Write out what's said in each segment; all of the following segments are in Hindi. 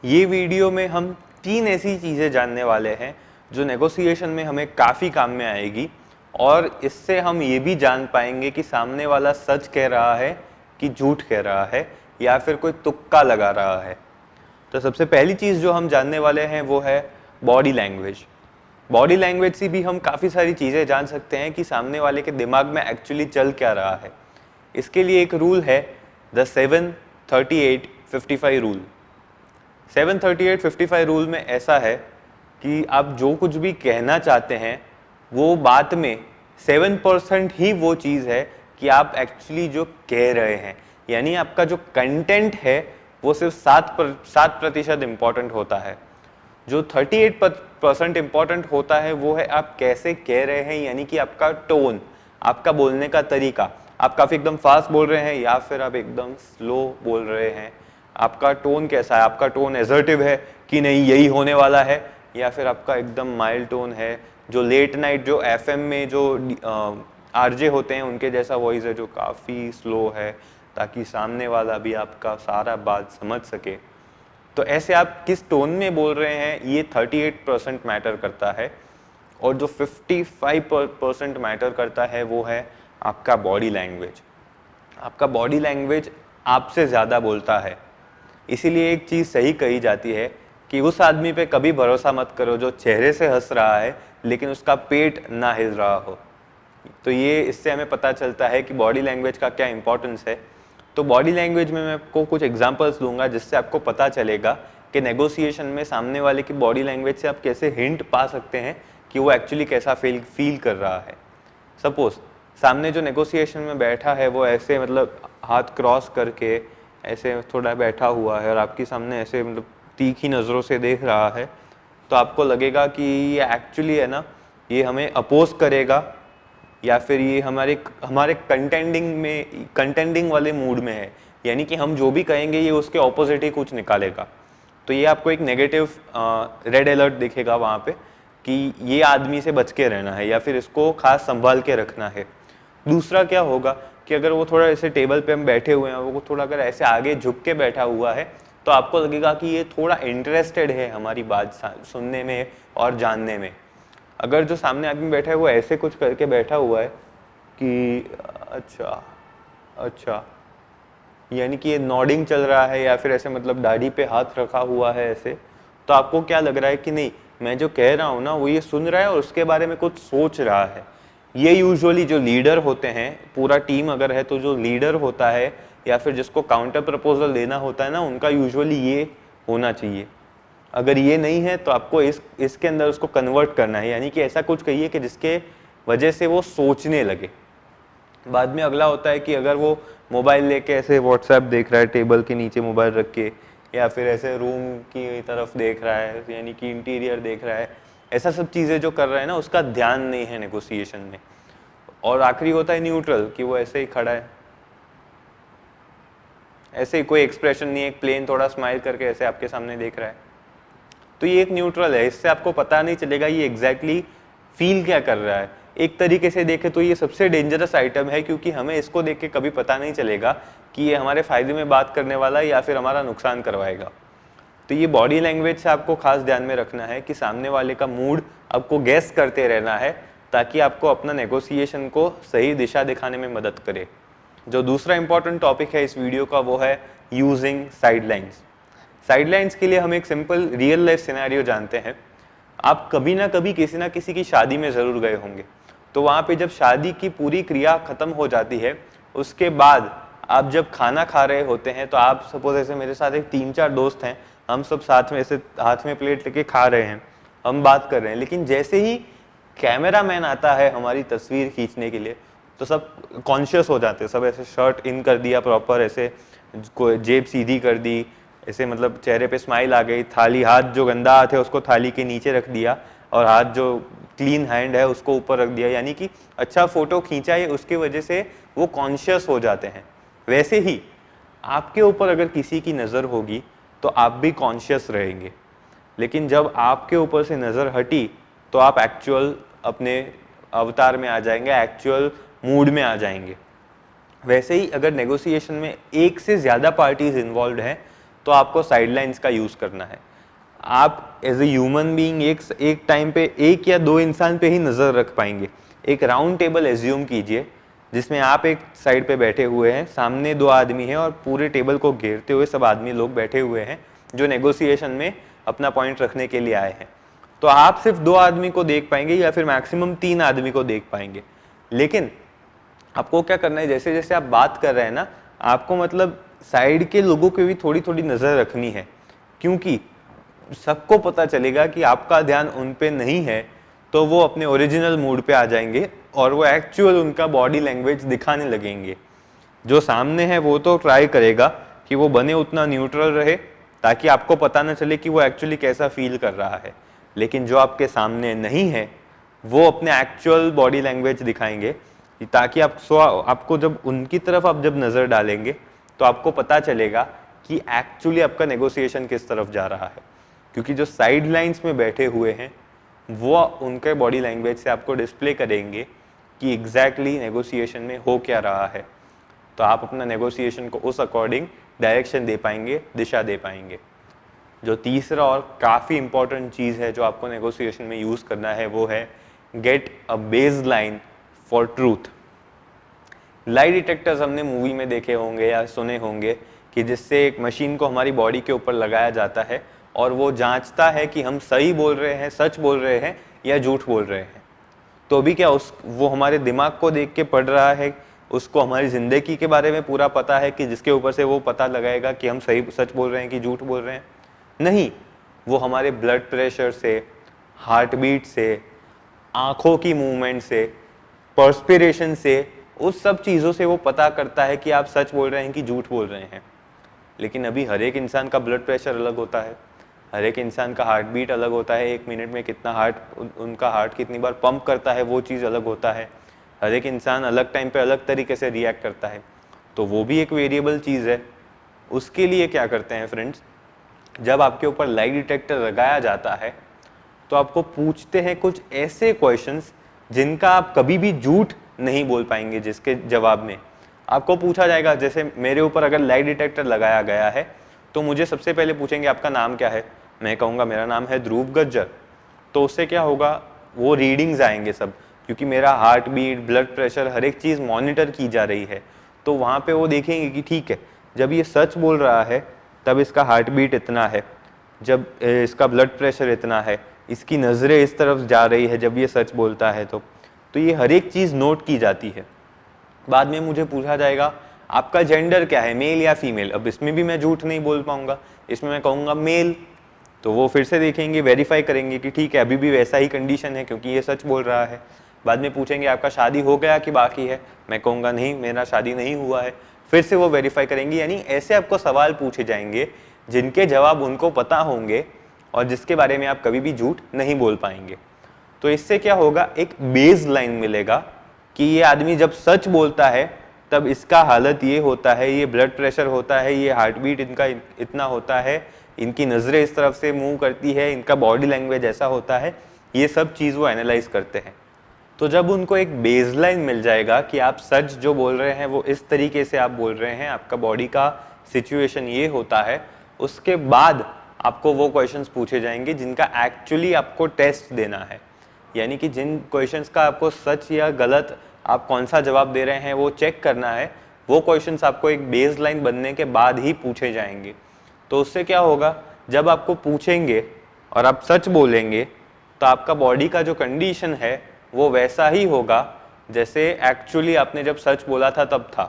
ये वीडियो में हम 3 ऐसी चीज़ें जानने वाले हैं जो नेगोशिएशन में हमें काफ़ी काम में आएगी, और इससे हम ये भी जान पाएंगे कि सामने वाला सच कह रहा है कि झूठ कह रहा है या फिर कोई तुक्का लगा रहा है। तो सबसे पहली चीज़ जो हम जानने वाले हैं वो है बॉडी लैंग्वेज। बॉडी लैंग्वेज से भी हम काफ़ी सारी चीज़ें जान सकते हैं कि सामने वाले के दिमाग में एक्चुअली चल क्या रहा है। इसके लिए एक रूल है, द 7-38-55 रूल। 7-38-55 रूल में ऐसा है कि आप जो कुछ भी कहना चाहते हैं वो बात में 7% ही वो चीज़ है कि आप एक्चुअली जो कह रहे हैं, यानी आपका जो कंटेंट है वो सिर्फ 7% इम्पॉर्टेंट होता है। जो 38% इम्पॉर्टेंट होता है वो है आप कैसे कह रहे हैं, यानी कि आपका टोन, आपका बोलने का तरीका। आप काफ़ी एकदम फास्ट बोल रहे हैं या फिर आप एकदम स्लो बोल रहे हैं, आपका टोन कैसा है, आपका टोन एसर्टिव है कि नहीं यही होने वाला है, या फिर आपका एकदम माइल्ड टोन है, जो लेट नाइट जो एफएम में जो आरजे होते हैं उनके जैसा वॉइस है जो काफ़ी स्लो है, ताकि सामने वाला भी आपका सारा बात समझ सके। तो ऐसे आप किस टोन में बोल रहे हैं ये 38% मैटर करता है, और जो 55% मैटर करता है वो है आपका बॉडी लैंग्वेज। आपका बॉडी लैंग्वेज आपसे ज़्यादा बोलता है। इसीलिए एक चीज़ सही कही जाती है कि उस आदमी पे कभी भरोसा मत करो जो चेहरे से हंस रहा है लेकिन उसका पेट ना हिल रहा हो। तो ये इससे हमें पता चलता है कि बॉडी लैंग्वेज का क्या इंपॉर्टेंस है। तो बॉडी लैंग्वेज में मैं आपको कुछ एग्जांपल्स दूंगा जिससे आपको पता चलेगा कि नेगोशिएशन में सामने वाले की बॉडी लैंग्वेज से आप कैसे हिंट पा सकते हैं कि वो एक्चुअली कैसा फील कर रहा है। सपोज सामने जो नेगोशिएशन में बैठा है वो ऐसे मतलब हाथ क्रॉस करके ऐसे थोड़ा बैठा हुआ है और आपके सामने ऐसे मतलब तीखी नज़रों से देख रहा है, तो आपको लगेगा कि ये एक्चुअली है ना, ये हमें अपोज करेगा या फिर ये हमारे कंटेंडिंग वाले मूड में है, यानी कि हम जो भी कहेंगे ये उसके ऑपोजिट ही कुछ निकालेगा। तो ये आपको एक नेगेटिव रेड अलर्ट दिखेगा वहाँ पे कि ये आदमी से बच के रहना है या फिर इसको खास संभाल के रखना है। दूसरा क्या होगा कि अगर वो थोड़ा ऐसे टेबल पे हम बैठे हुए हैं, वो थोड़ा अगर ऐसे आगे झुक के बैठा हुआ है, तो आपको लगेगा कि ये थोड़ा इंटरेस्टेड है हमारी बात सुनने में और जानने में। अगर जो सामने आदमी बैठा है वो ऐसे कुछ करके बैठा हुआ है कि अच्छा अच्छा, यानी कि ये नॉडिंग चल रहा है या फिर ऐसे मतलब दाढ़ी पे हाथ रखा हुआ है ऐसे, तो आपको क्या लग रहा है कि नहीं मैं जो कह रहा हूँ ना वो ये सुन रहा है और उसके बारे में कुछ सोच रहा है। ये यूजुअली जो लीडर होते हैं, पूरा टीम अगर है तो जो लीडर होता है या फिर जिसको काउंटर प्रपोजल देना होता है ना, उनका यूजुअली ये होना चाहिए। अगर ये नहीं है तो आपको इसके अंदर उसको कन्वर्ट करना है, यानी कि ऐसा कुछ कहिए कि जिसके वजह से वो सोचने लगे। बाद में अगला होता है कि अगर वो मोबाइल लेके ऐसे व्हाट्सएप देख रहा है टेबल के नीचे मोबाइल रख के, या फिर ऐसे रूम की तरफ देख रहा है यानी कि इंटीरियर देख रहा है, ऐसा सब चीज़ें जो कर रहा है ना उसका ध्यान नहीं है नेगोशिएशन में। और आखिरी होता है न्यूट्रल, कि वो ऐसे ही खड़ा है, ऐसे ही कोई एक्सप्रेशन नहीं है, एक प्लेन थोड़ा स्माइल करके ऐसे आपके सामने देख रहा है। तो ये एक न्यूट्रल है, इससे आपको पता नहीं चलेगा ये एग्जैक्टली फील क्या कर रहा है। एक तरीके से देखे तो ये सबसे डेंजरस आइटम है, क्योंकि हमें इसको देख के कभी पता नहीं चलेगा कि ये हमारे फायदे में बात करने वाला है या फिर हमारा नुकसान करवाएगा। तो ये बॉडी लैंग्वेज से आपको खास ध्यान में रखना है कि सामने वाले का मूड आपको गैस करते रहना है, ताकि आपको अपना नेगोशिएशन को सही दिशा दिखाने में मदद करे। जो दूसरा इंपॉर्टेंट टॉपिक है इस वीडियो का वो है यूजिंग साइडलाइंस। साइडलाइंस के लिए हम एक सिंपल रियल लाइफ सिनेरियो जानते हैं। आप कभी ना कभी किसी ना किसी की शादी में ज़रूर गए होंगे, तो वहाँ पे जब शादी की पूरी क्रिया ख़त्म हो जाती है, उसके बाद आप जब खाना खा रहे होते हैं, तो आप सपोज ऐसे मेरे साथ एक 3-4 दोस्त हैं, हम सब साथ में ऐसे हाथ में प्लेट लेके खा रहे हैं, हम बात कर रहे हैं, लेकिन जैसे ही कैमरा मैन आता है हमारी तस्वीर खींचने के लिए, तो सब कॉन्शियस हो जाते हैं, सब ऐसे शर्ट इन कर दिया प्रॉपर, ऐसे जेब सीधी कर दी, ऐसे मतलब चेहरे पे स्माइल आ गई, थाली, हाथ जो गंदा हाथ है उसको थाली के नीचे रख दिया और हाथ जो क्लीन हैंड है उसको ऊपर रख दिया, यानी कि अच्छा फोटो खींचा है, उसकी वजह से वो कॉन्शियस हो जाते हैं। वैसे ही आपके ऊपर अगर किसी की नज़र होगी तो आप भी कॉन्शियस रहेंगे, लेकिन जब आपके ऊपर से नज़र हटी तो आप एक्चुअल अपने अवतार में आ जाएंगे, एक्चुअल मूड में आ जाएंगे। वैसे ही अगर नेगोशिएशन में एक से ज़्यादा पार्टीज इन्वॉल्व हैं तो आपको साइडलाइंस का यूज़ करना है। आप एज ए ह्यूमन बीइंग एक टाइम पे एक या दो इंसान पे ही नज़र रख पाएंगे। एक राउंड टेबल एज्यूम कीजिए जिसमें आप एक साइड पे बैठे हुए हैं, सामने दो आदमी हैं और पूरे टेबल को घेरते हुए सब आदमी लोग बैठे हुए हैं जो नेगोशिएशन में अपना पॉइंट रखने के लिए आए हैं। तो आप सिर्फ दो आदमी को देख पाएंगे या फिर मैक्सिमम तीन आदमी को देख पाएंगे। लेकिन आपको क्या करना है, जैसे जैसे आप बात कर रहे हैं ना, आपको मतलब साइड के लोगों पे भी थोड़ी थोड़ी नज़र रखनी है, क्योंकि सबको पता चलेगा कि आपका ध्यान उन पे नहीं है, तो वो अपने ओरिजिनल मूड पे आ जाएंगे और वो एक्चुअल उनका बॉडी लैंग्वेज दिखाने लगेंगे। जो सामने है वो तो ट्राई करेगा कि वो बने उतना न्यूट्रल रहे ताकि आपको पता ना चले कि वो एक्चुअली कैसा फील कर रहा है। लेकिन जो आपके सामने नहीं है वो अपने एक्चुअल बॉडी लैंग्वेज दिखाएंगे ताकि आपको जब उनकी तरफ आप जब नज़र डालेंगे तो आपको पता चलेगा कि एक्चुअली आपका नेगोशिएशन किस तरफ जा रहा है। क्योंकि जो साइड लाइंस में बैठे हुए हैं वो उनके बॉडी लैंग्वेज से आपको डिस्प्ले करेंगे कि एग्जैक्टली नेगोशिएशन में हो क्या रहा है। तो आप अपना नेगोशिएशन को उस अकॉर्डिंग डायरेक्शन दे पाएंगे, दिशा दे पाएंगे। जो तीसरा और काफ़ी इंपॉर्टेंट चीज़ है जो आपको नेगोशिएशन में यूज़ करना है वो है get a base line for truth. Lie detectors हमने मूवी में देखे होंगे या सुने होंगे कि जिससे एक मशीन को हमारी बॉडी के ऊपर लगाया जाता है और वो जांचता है कि हम सही बोल रहे हैं, सच बोल रहे हैं या झूठ बोल रहे हैं। तो अभी क्या वो हमारे दिमाग को देख के पढ़ रहा है, उसको हमारी ज़िंदगी के बारे में पूरा पता है कि जिसके ऊपर से वो पता लगाएगा कि हम सही सच बोल रहे हैं कि झूठ बोल रहे हैं? नहीं, वो हमारे ब्लड प्रेशर से, हार्ट बीट से, आँखों की मूवमेंट से, पर्स्पिरेशन से, उस सब चीज़ों से वो पता करता है कि आप सच बोल रहे हैं कि झूठ बोल रहे हैं। लेकिन अभी हर एक इंसान का ब्लड प्रेशर अलग होता है, हर एक इंसान का हार्ट बीट अलग होता है, एक मिनट में कितना उनका हार्ट कितनी बार पंप करता है वो चीज़ अलग होता है। हर एक इंसान अलग टाइम पे अलग तरीके से रिएक्ट करता है, तो वो भी एक वेरिएबल चीज़ है। उसके लिए क्या करते हैं फ्रेंड्स, जब आपके ऊपर लाई डिटेक्टर लगाया जाता है तो आपको पूछते हैं कुछ ऐसे क्वेश्चंस जिनका आप कभी भी झूठ नहीं बोल पाएंगे। जिसके जवाब में आपको पूछा जाएगा, जैसे मेरे ऊपर अगर लाई डिटेक्टर लगाया गया है तो मुझे सबसे पहले पूछेंगे आपका नाम क्या है, मैं कहूँगा मेरा नाम है ध्रुव गज्जर। तो उससे क्या होगा, वो रीडिंग्स आएंगे सब, क्योंकि मेरा हार्ट बीट, ब्लड प्रेशर, हर एक चीज़ मॉनिटर की जा रही है। तो वहाँ पे वो देखेंगे कि ठीक है, जब ये सच बोल रहा है तब इसका हार्ट बीट इतना है, जब इसका ब्लड प्रेशर इतना है, इसकी नज़रें इस तरफ जा रही है जब ये सच बोलता है। तो ये हर एक चीज़ नोट की जाती है। बाद में मुझे पूछा जाएगा आपका जेंडर क्या है, मेल या फीमेल। अब इसमें भी मैं झूठ नहीं बोल पाऊंगा, इसमें मैं कहूँगा मेल। तो वो फिर से देखेंगे, वेरीफाई करेंगे कि ठीक है अभी भी वैसा ही कंडीशन है क्योंकि ये सच बोल रहा है। बाद में पूछेंगे आपका शादी हो गया कि बाकी है, मैं कहूँगा नहीं मेरा शादी नहीं हुआ है। फिर से वो वेरीफाई करेंगे। यानी ऐसे आपको सवाल पूछे जाएंगे जिनके जवाब उनको पता होंगे और जिसके बारे में आप कभी भी झूठ नहीं बोल पाएंगे। तो इससे क्या होगा, एक बेस लाइन मिलेगा कि ये आदमी जब सच बोलता है तब इसका हालत ये होता है, ये ब्लड प्रेशर होता है, ये हार्ट बीट इनका इतना होता है, इनकी नज़रें इस तरफ से मूव करती है, इनका बॉडी लैंग्वेज ऐसा होता है। ये सब चीज़ वो एनालाइज करते हैं। तो जब उनको एक बेसलाइन मिल जाएगा कि आप सच जो बोल रहे हैं वो इस तरीके से आप बोल रहे हैं, आपका बॉडी का सिचुएशन ये होता है, उसके बाद आपको वो क्वेश्चंस पूछे जाएंगे जिनका एक्चुअली आपको टेस्ट देना है। यानी कि जिन क्वेश्चंस का आपको सच या गलत आप कौन सा जवाब दे रहे हैं वो चेक करना है, वो क्वेश्चंस आपको एक बेसलाइन बनने के बाद ही पूछे जाएंगे। तो उससे क्या होगा, जब आपको पूछेंगे और आप सच बोलेंगे तो आपका बॉडी का जो कंडीशन है वो वैसा ही होगा जैसे एक्चुअली आपने जब सच बोला था तब था।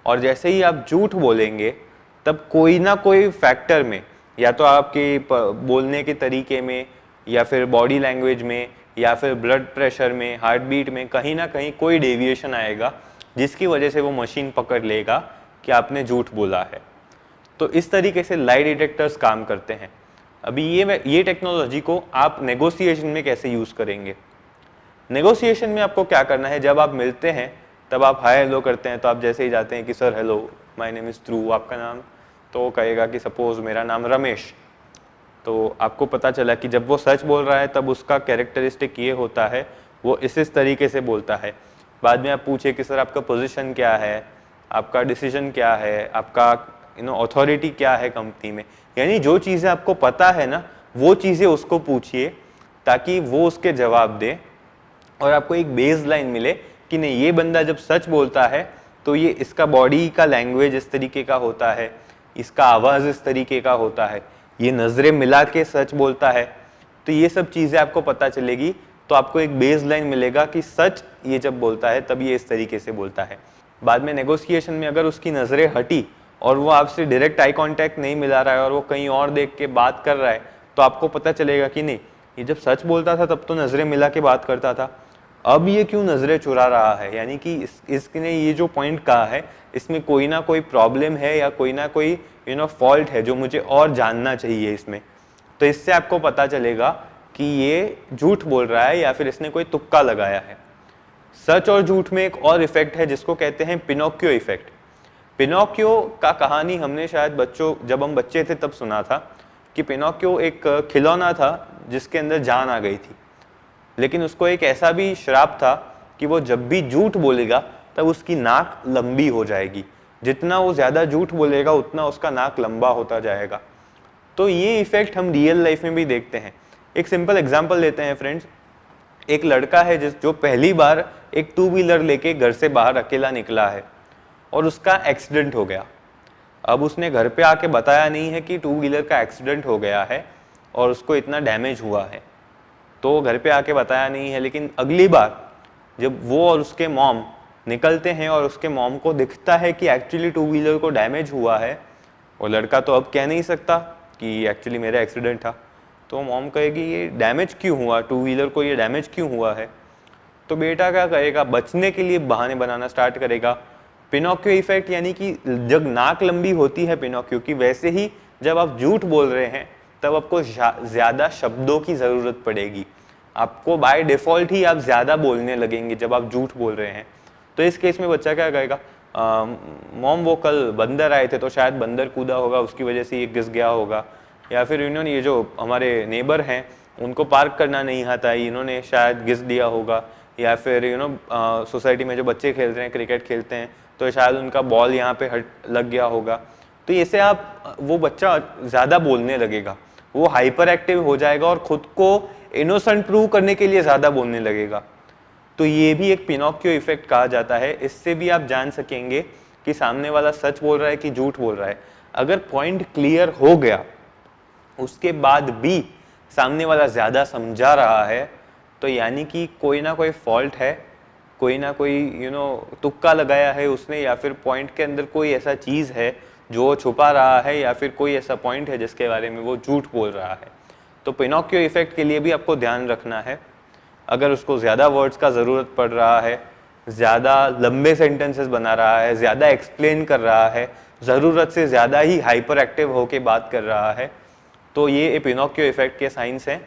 और जैसे ही आप झूठ बोलेंगे तब कोई ना कोई फैक्टर में, या तो आपके बोलने के तरीके में, या फिर बॉडी लैंग्वेज में, या फिर ब्लड प्रेशर में, हार्ट बीट में, कहीं ना कहीं कोई डेविएशन आएगा जिसकी वजह से वो मशीन पकड़ लेगा कि आपने झूठ बोला है। तो इस तरीके से लाई डिटेक्टर्स काम करते हैं। अभी ये टेक्नोलॉजी को आप नेगोशिएशन में कैसे यूज़ करेंगे। नेगोशिएशन में आपको क्या करना है, जब आप मिलते हैं तब आप हाय हेलो करते हैं। तो आप जैसे ही जाते हैं कि sir hello my name is Dhruv, आपका नाम, तो वो कहेगा कि सपोज मेरा नाम रमेश। तो आपको पता चला कि जब वो सच बोल रहा है तब उसका कैरेक्टरिस्टिक ये होता है, वो इस तरीके से बोलता है। बाद में आप पूछे कि सर आपका पोजीशन क्या है, आपका डिसीजन क्या है, आपका अथॉरिटी क्या है कंपनी में, यानी जो चीज़ें आपको पता है ना वो चीज़ें उसको पूछिए ताकि वो उसके जवाब दे और आपको एक बेस लाइन मिले कि नहीं ये बंदा जब सच बोलता है तो ये इसका बॉडी का लैंग्वेज इस तरीके का होता है, इसका आवाज़ इस तरीके का होता है, ये नज़रें मिला के सच बोलता है। तो ये सब चीज़ें आपको पता चलेगी तो आपको एक बेस लाइन मिलेगा कि सच ये जब बोलता है तब ये इस तरीके से बोलता है। बाद में नेगोशिएशन में अगर उसकी नज़रें हटी और वो आपसे डायरेक्ट आई कांटेक्ट नहीं मिला रहा है और वो कहीं और देख के बात कर रहा है तो आपको पता चलेगा कि नहीं ये जब सच बोलता था तब तो नज़रें मिला के बात करता था, अब ये क्यों नज़रें चुरा रहा है, यानी कि इसने ये जो पॉइंट कहा है इसमें कोई ना कोई प्रॉब्लम है या कोई ना कोई फॉल्ट है जो मुझे और जानना चाहिए इसमें। तो इससे आपको पता चलेगा कि ये झूठ बोल रहा है या फिर इसने कोई तुक्का लगाया है। सच और झूठ में एक और इफेक्ट है जिसको कहते हैं पिनोक्यो इफेक्ट। पिनोक्यो का कहानी हमने शायद जब हम बच्चे थे तब सुना था कि पिनोक्यो एक खिलौना था जिसके अंदर जान आ गई थी, लेकिन उसको एक ऐसा भी श्राप था कि वो जब भी झूठ बोलेगा तब उसकी नाक लंबी हो जाएगी, जितना वो ज्यादा झूठ बोलेगा उतना उसका नाक लंबा होता जाएगा। तो ये इफेक्ट हम रियल लाइफ में भी देखते हैं। एक सिंपल एग्जांपल लेते हैं फ्रेंड्स। एक लड़का है जो पहली बार एक 2 व्हीलर लेके घर से बाहर अकेला निकला है और उसका एक्सीडेंट हो गया। अब उसने घर पे आके बताया नहीं है कि 2 व्हीलर का एक्सीडेंट हो गया है और उसको इतना डैमेज हुआ है, तो घर पे आके बताया नहीं है। लेकिन अगली बार जब वो और उसके मॉम निकलते हैं और उसके मॉम को दिखता है कि एक्चुअली 2 व्हीलर को डैमेज हुआ है, और लड़का तो अब कह नहीं सकता कि एक्चुअली मेरा एक्सीडेंट था, तो मॉम कहेगी ये डैमेज क्यों हुआ, 2 व्हीलर को ये डैमेज क्यों हुआ है। तो बेटा क्या करेगा, बचने के लिए बहाने बनाना स्टार्ट करेगा। पिनोक्यो इफेक्ट, यानी कि जब नाक लंबी होती है पिनोक्यो की, वैसे ही जब आप झूठ बोल रहे हैं तब आपको ज्यादा शब्दों की जरूरत पड़ेगी। आपको बाय डिफॉल्ट ही आप ज्यादा बोलने लगेंगे जब आप झूठ बोल रहे हैं। तो इस केस में बच्चा क्या कहेगा, मॉम वो कल बंदर आए थे तो शायद बंदर कूदा होगा, उसकी वजह से ये घिस गया होगा, या फिर इन्होंने ये जो हमारे नेबर हैं उनको पार्क करना नहीं आता है, इन्होंने शायद घिस दिया होगा, या फिर सोसाइटी में जो बच्चे खेलते हैं क्रिकेट खेलते हैं तो शायद उनका बॉल यहाँ पे लग गया होगा। तो ऐसे वो बच्चा ज़्यादा बोलने लगेगा, वो हाइपर एक्टिव हो जाएगा और खुद को इनोसेंट प्रूव करने के लिए ज़्यादा बोलने लगेगा। तो ये भी एक पिनोक्यो इफेक्ट कहा जाता है। इससे भी आप जान सकेंगे कि सामने वाला सच बोल रहा है कि झूठ बोल रहा है। अगर पॉइंट क्लियर हो गया उसके बाद भी सामने वाला ज़्यादा समझा रहा है तो यानी कि कोई ना कोई फॉल्ट है, कोई ना कोई तुक्का लगाया है उसने, या फिर पॉइंट के अंदर कोई ऐसा चीज़ है जो छुपा रहा है, या फिर कोई ऐसा पॉइंट है जिसके बारे में वो झूठ बोल रहा है। तो पिनोक्यो इफेक्ट के लिए भी आपको ध्यान रखना है। अगर उसको ज़्यादा वर्ड्स का ज़रूरत पड़ रहा है, ज़्यादा लंबे सेंटेंसेस बना रहा है, ज़्यादा एक्सप्लेन कर रहा है, ज़रूरत से ज़्यादा ही हाइपर एक्टिव होके बात कर रहा है, तो ये पिनोक्यो इफेक्ट के साइंस हैं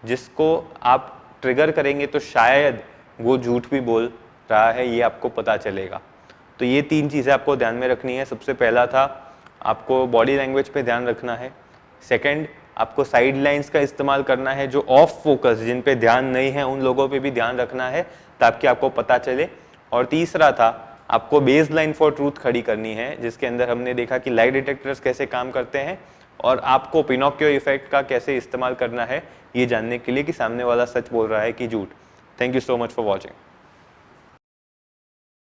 जिसको आप ट्रिगर करेंगे तो शायद वो झूठ भी बोल रहा है, ये आपको पता चलेगा। तो ये 3 चीज़ें आपको ध्यान में रखनी है। सबसे पहला था आपको बॉडी लैंग्वेज पे ध्यान रखना है। सेकंड, आपको साइड लाइंस का इस्तेमाल करना है, जो ऑफ फोकस जिन पे ध्यान नहीं है उन लोगों पे भी ध्यान रखना है ताकि आपको पता चले। और तीसरा था आपको बेस लाइन फॉर ट्रूथ खड़ी करनी है, जिसके अंदर हमने देखा कि लाई डिटेक्टर्स कैसे काम करते हैं और आपको पिनोक्यो इफेक्ट का कैसे इस्तेमाल करना है ये जानने के लिए कि सामने वाला सच बोल रहा है कि झूठ। Thank you so much for watching.